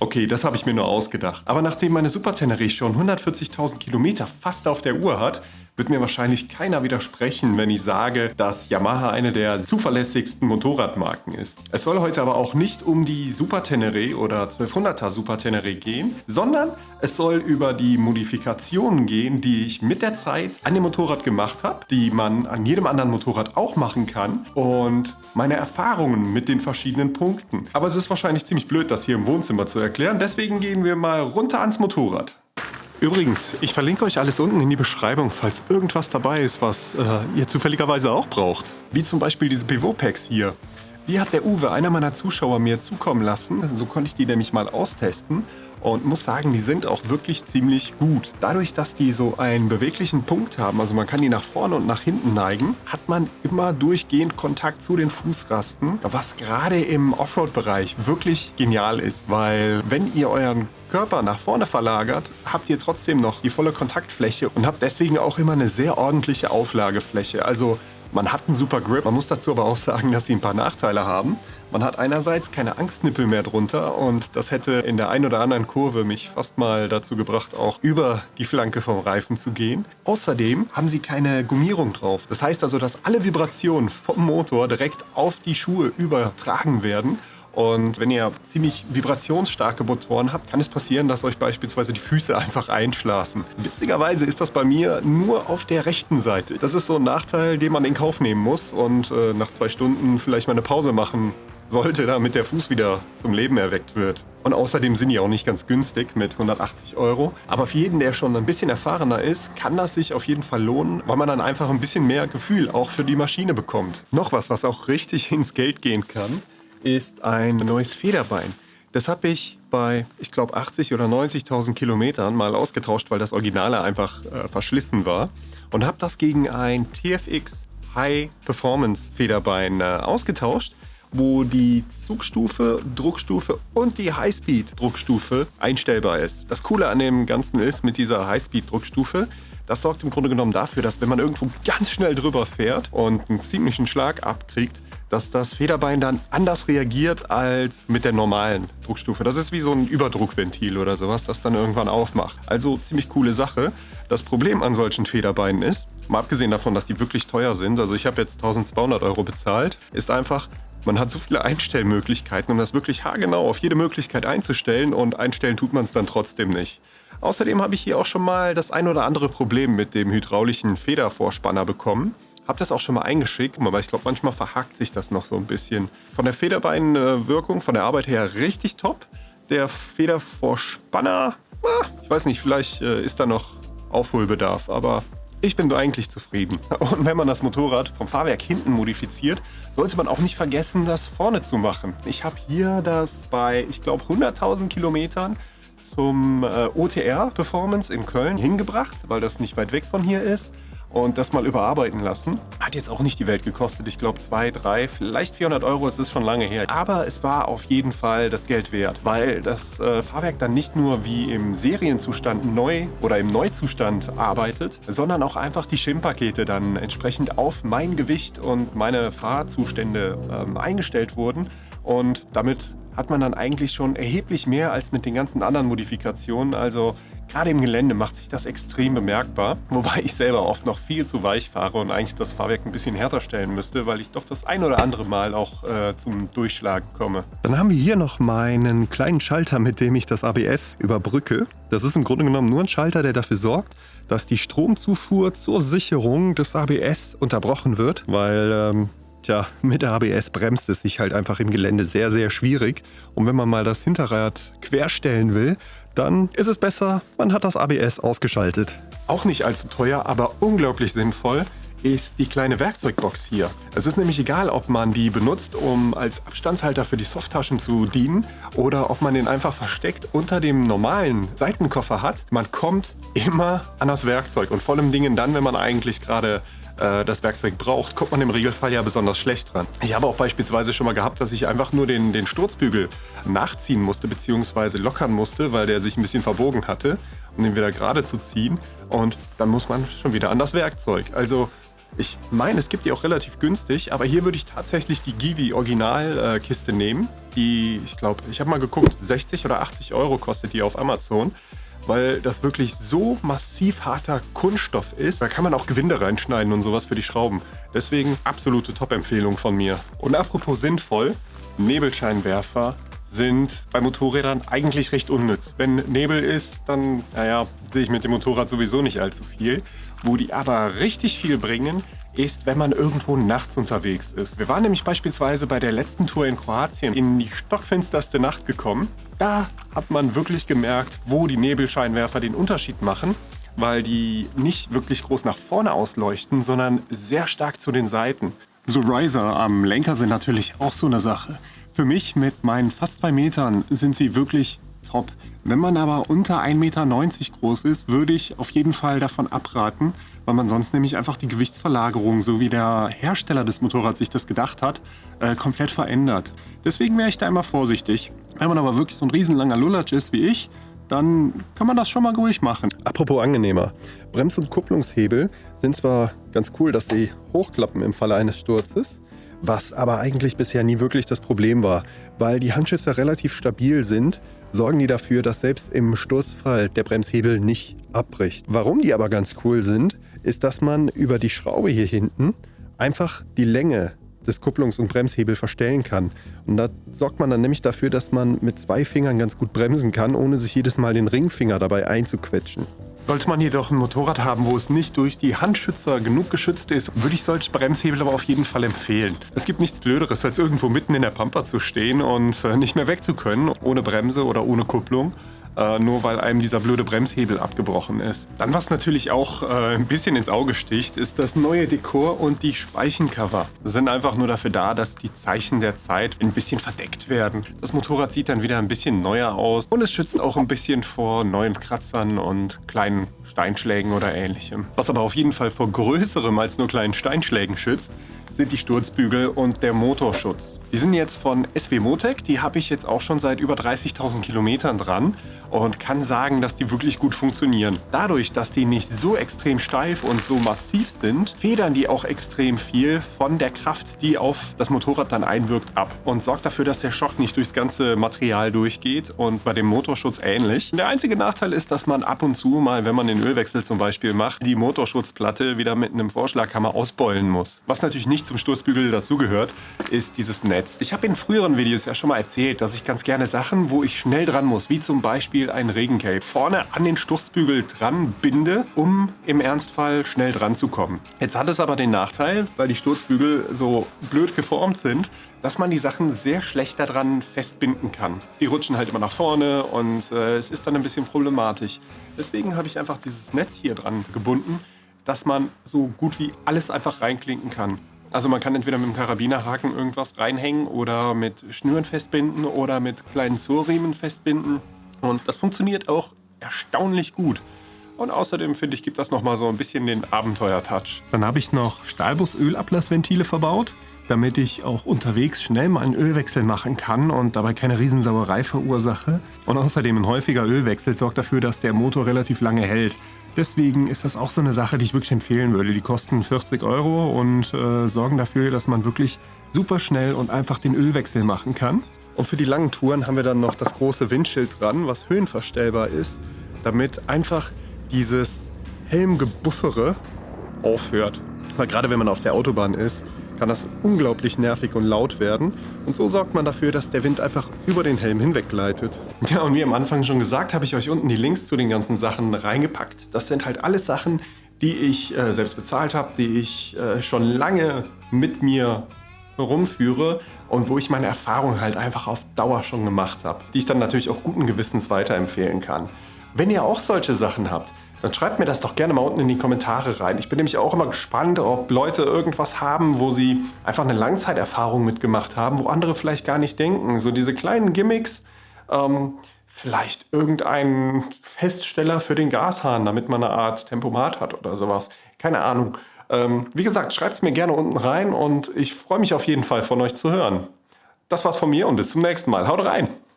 Okay, das habe ich mir nur ausgedacht. Aber nachdem meine Super Tenere schon 140.000 Kilometer fast auf der Uhr hat, wird mir wahrscheinlich keiner widersprechen, wenn ich sage, dass Yamaha eine der zuverlässigsten Motorradmarken ist. Es soll heute aber auch nicht um die Super Tenere oder 1200er Super Tenere gehen, sondern es soll über die Modifikationen gehen, die ich mit der Zeit an dem Motorrad gemacht habe, die man an jedem anderen Motorrad auch machen kann und meine Erfahrungen mit den verschiedenen Punkten. Aber es ist wahrscheinlich ziemlich blöd, das hier im Wohnzimmer zu erklären, deswegen gehen wir mal runter ans Motorrad. Übrigens, ich verlinke euch alles unten in die Beschreibung, falls irgendwas dabei ist, was ihr zufälligerweise auch braucht. Wie zum Beispiel diese Pivot-Packs hier. Die hat der Uwe, einer meiner Zuschauer, mir zukommen lassen. So konnte ich die nämlich mal austesten und muss sagen, die sind auch wirklich ziemlich gut. Dadurch, dass die so einen beweglichen Punkt haben, also man kann die nach vorne und nach hinten neigen, hat man immer durchgehend Kontakt zu den Fußrasten, was gerade im Offroad-Bereich wirklich genial ist, weil wenn ihr euren Körper nach vorne verlagert, habt ihr trotzdem noch die volle Kontaktfläche und habt deswegen auch immer eine sehr ordentliche Auflagefläche. Also man hat einen super Grip, man muss dazu aber auch sagen, dass sie ein paar Nachteile haben. Man hat einerseits keine Angstnippel mehr drunter und das hätte in der einen oder anderen Kurve mich fast mal dazu gebracht, auch über die Flanke vom Reifen zu gehen. Außerdem haben sie keine Gummierung drauf. Das heißt also, dass alle Vibrationen vom Motor direkt auf die Schuhe übertragen werden. Und wenn ihr ziemlich vibrationsstarke Motoren habt, kann es passieren, dass euch beispielsweise die Füße einfach einschlafen. Witzigerweise ist das bei mir nur auf der rechten Seite. Das ist so ein Nachteil, den man in Kauf nehmen muss und nach 2 Stunden vielleicht mal eine Pause machen sollte, damit der Fuß wieder zum Leben erweckt wird. Und außerdem sind die auch nicht ganz günstig mit 180 €. Aber für jeden, der schon ein bisschen erfahrener ist, kann das sich auf jeden Fall lohnen, weil man dann einfach ein bisschen mehr Gefühl auch für die Maschine bekommt. Noch was auch richtig ins Geld gehen kann, ist ein neues Federbein. Das habe ich bei, ich glaube, 80.000 oder 90.000 Kilometern mal ausgetauscht, weil das Originale einfach verschlissen war. Und habe das gegen ein TFX High Performance Federbein ausgetauscht, wo die Zugstufe, Druckstufe und die Highspeed-Druckstufe einstellbar ist. Das Coole an dem Ganzen ist, mit dieser Highspeed-Druckstufe, das sorgt im Grunde genommen dafür, dass wenn man irgendwo ganz schnell drüber fährt und einen ziemlichen Schlag abkriegt, dass das Federbein dann anders reagiert als mit der normalen Druckstufe. Das ist wie so ein Überdruckventil oder sowas, das dann irgendwann aufmacht. Also ziemlich coole Sache. Das Problem an solchen Federbeinen ist, mal abgesehen davon, dass die wirklich teuer sind, also ich habe jetzt 1.200 € bezahlt, ist einfach, man hat so viele Einstellmöglichkeiten, um das wirklich haargenau auf jede Möglichkeit einzustellen und einstellen tut man es dann trotzdem nicht. Außerdem habe ich hier auch schon mal das ein oder andere Problem mit dem hydraulischen Federvorspanner bekommen. Habe das auch schon mal eingeschickt, aber ich glaube, manchmal verhakt sich das noch so ein bisschen. Von der Federbeinwirkung, von der Arbeit her richtig top. Der Federvorspanner, ich weiß nicht, vielleicht ist da noch Aufholbedarf, aber ich bin eigentlich zufrieden. Und wenn man das Motorrad vom Fahrwerk hinten modifiziert, sollte man auch nicht vergessen, das vorne zu machen. Ich habe hier das bei, ich glaube, 100.000 Kilometern zum OTR Performance in Köln hingebracht, weil das nicht weit weg von hier ist. Und das mal überarbeiten lassen. Hat jetzt auch nicht die Welt gekostet. Ich glaube 200, 300, vielleicht 400 €. Es ist schon lange her. Aber es war auf jeden Fall das Geld wert, weil das Fahrwerk dann nicht nur wie im Serienzustand neu oder im Neuzustand arbeitet, sondern auch einfach die Shim-Pakete dann entsprechend auf mein Gewicht und meine Fahrzustände eingestellt wurden. Und damit hat man dann eigentlich schon erheblich mehr als mit den ganzen anderen Modifikationen. Also gerade im Gelände macht sich das extrem bemerkbar, wobei ich selber oft noch viel zu weich fahre und eigentlich das Fahrwerk ein bisschen härter stellen müsste, weil ich doch das ein oder andere Mal auch zum Durchschlagen komme. Dann haben wir hier noch meinen kleinen Schalter, mit dem ich das ABS überbrücke. Das ist im Grunde genommen nur ein Schalter, der dafür sorgt, dass die Stromzufuhr zur Sicherung des ABS unterbrochen wird, weil mit der ABS bremst es sich halt einfach im Gelände sehr, sehr schwierig. Und wenn man mal das Hinterrad querstellen will, dann ist es besser, man hat das ABS ausgeschaltet. Auch nicht allzu teuer, aber unglaublich sinnvoll ist die kleine Werkzeugbox hier. Es ist nämlich egal, ob man die benutzt, um als Abstandshalter für die Softtaschen zu dienen oder ob man den einfach versteckt unter dem normalen Seitenkoffer hat. Man kommt immer an das Werkzeug und vor allem Dingen dann, wenn man eigentlich gerade das Werkzeug braucht, kommt man im Regelfall ja besonders schlecht dran. Ich habe auch beispielsweise schon mal gehabt, dass ich einfach nur den Sturzbügel nachziehen musste bzw. lockern musste, weil der sich ein bisschen verbogen hatte, um den wieder gerade zu ziehen. Und dann muss man schon wieder an das Werkzeug. Also Ich meine, es gibt die auch relativ günstig, aber hier würde ich tatsächlich die Givi Original Kiste nehmen. Die, ich glaube, ich habe mal geguckt, 60 oder 80 Euro kostet die auf Amazon, weil das wirklich so massiv harter Kunststoff ist. Da kann man auch Gewinde reinschneiden und sowas für die Schrauben. Deswegen absolute Top-Empfehlung von mir. Und apropos sinnvoll, Nebelscheinwerfer sind bei Motorrädern eigentlich recht unnütz. Wenn Nebel ist, dann, naja, sehe ich mit dem Motorrad sowieso nicht allzu viel. Wo die aber richtig viel bringen, ist, wenn man irgendwo nachts unterwegs ist. Wir waren nämlich beispielsweise bei der letzten Tour in Kroatien in die stockfinsterste Nacht gekommen. Da hat man wirklich gemerkt, wo die Nebelscheinwerfer den Unterschied machen, weil die nicht wirklich groß nach vorne ausleuchten, sondern sehr stark zu den Seiten. So Riser am Lenker sind natürlich auch so eine Sache. Für mich mit meinen fast 2 Metern sind sie wirklich top. Wenn man aber unter 1,90 Meter groß ist, würde ich auf jeden Fall davon abraten, weil man sonst nämlich einfach die Gewichtsverlagerung, so wie der Hersteller des Motorrads sich das gedacht hat, komplett verändert. Deswegen wäre ich da immer vorsichtig. Wenn man aber wirklich so ein riesenlanger Lulatsch ist wie ich, dann kann man das schon mal ruhig machen. Apropos angenehmer. Brems- und Kupplungshebel sind zwar ganz cool, dass sie hochklappen im Falle eines Sturzes, was aber eigentlich bisher nie wirklich das Problem war. Weil die Handschützer relativ stabil sind, sorgen die dafür, dass selbst im Sturzfall der Bremshebel nicht abbricht. Warum die aber ganz cool sind, ist, dass man über die Schraube hier hinten einfach die Länge des Kupplungs- und Bremshebel verstellen kann. Und da sorgt man dann nämlich dafür, dass man mit 2 Fingern ganz gut bremsen kann, ohne sich jedes Mal den Ringfinger dabei einzuquetschen. Sollte man jedoch ein Motorrad haben, wo es nicht durch die Handschützer genug geschützt ist, würde ich solche Bremshebel aber auf jeden Fall empfehlen. Es gibt nichts Blöderes, als irgendwo mitten in der Pampa zu stehen und nicht mehr weg zu können, ohne Bremse oder ohne Kupplung. Nur weil einem dieser blöde Bremshebel abgebrochen ist. Dann, was natürlich auch ein bisschen ins Auge sticht, ist das neue Dekor und die Speichencover. Das sind einfach nur dafür da, dass die Zeichen der Zeit ein bisschen verdeckt werden. Das Motorrad sieht dann wieder ein bisschen neuer aus und es schützt auch ein bisschen vor neuen Kratzern und kleinen Steinschlägen oder ähnlichem. Was aber auf jeden Fall vor größerem als nur kleinen Steinschlägen schützt, sind die Sturzbügel und der Motorschutz. Die sind jetzt von SW Motec, die habe ich jetzt auch schon seit über 30.000 Kilometern dran und kann sagen, dass die wirklich gut funktionieren. Dadurch, dass die nicht so extrem steif und so massiv sind, federn die auch extrem viel von der Kraft, die auf das Motorrad dann einwirkt, ab und sorgt dafür, dass der Schock nicht durchs ganze Material durchgeht und bei dem Motorschutz ähnlich. Der einzige Nachteil ist, dass man ab und zu mal, wenn man den Ölwechsel zum Beispiel macht, die Motorschutzplatte wieder mit einem Vorschlaghammer ausbeulen muss. Was natürlich nicht zum Sturzbügel dazugehört, ist dieses Netz. Ich habe in früheren Videos ja schon mal erzählt, dass ich ganz gerne Sachen, wo ich schnell dran muss, wie zum Beispiel ein Regencape, vorne an den Sturzbügel dran binde, um im Ernstfall schnell dran zu kommen. Jetzt hat es aber den Nachteil, weil die Sturzbügel so blöd geformt sind, dass man die Sachen sehr schlecht daran festbinden kann. Die rutschen halt immer nach vorne und es ist dann ein bisschen problematisch. Deswegen habe ich einfach dieses Netz hier dran gebunden, dass man so gut wie alles einfach reinklinken kann. Also man kann entweder mit dem Karabinerhaken irgendwas reinhängen oder mit Schnüren festbinden oder mit kleinen Zurriemen festbinden. Und das funktioniert auch erstaunlich gut. Und außerdem finde ich, gibt das nochmal so ein bisschen den Abenteuer-Touch. Dann habe ich noch Stahlbus-Ölablassventile verbaut, damit ich auch unterwegs schnell mal einen Ölwechsel machen kann und dabei keine Riesensauerei verursache. Und außerdem ein häufiger Ölwechsel sorgt dafür, dass der Motor relativ lange hält. Deswegen ist das auch so eine Sache, die ich wirklich empfehlen würde. Die kosten 40 Euro und sorgen dafür, dass man wirklich super schnell und einfach den Ölwechsel machen kann. Und für die langen Touren haben wir dann noch das große Windschild dran, was höhenverstellbar ist, damit einfach dieses Helmgebuffere aufhört. Weil gerade wenn man auf der Autobahn ist, kann das unglaublich nervig und laut werden. Und so sorgt man dafür, dass der Wind einfach über den Helm hinweg gleitet. Ja, und wie am Anfang schon gesagt, habe ich euch unten die Links zu den ganzen Sachen reingepackt. Das sind halt alles Sachen, die ich selbst bezahlt habe, die ich schon lange mit mir rumführe und wo ich meine Erfahrung halt einfach auf Dauer schon gemacht habe, die ich dann natürlich auch guten Gewissens weiterempfehlen kann. Wenn ihr auch solche Sachen habt, dann schreibt mir das doch gerne mal unten in die Kommentare rein. Ich bin nämlich auch immer gespannt, ob Leute irgendwas haben, wo sie einfach eine Langzeiterfahrung mitgemacht haben, wo andere vielleicht gar nicht denken. So diese kleinen Gimmicks, vielleicht irgendein Feststeller für den Gashahn, damit man eine Art Tempomat hat oder sowas. Keine Ahnung. Wie gesagt, schreibt es mir gerne unten rein und ich freue mich auf jeden Fall von euch zu hören. Das war's von mir und bis zum nächsten Mal. Haut rein!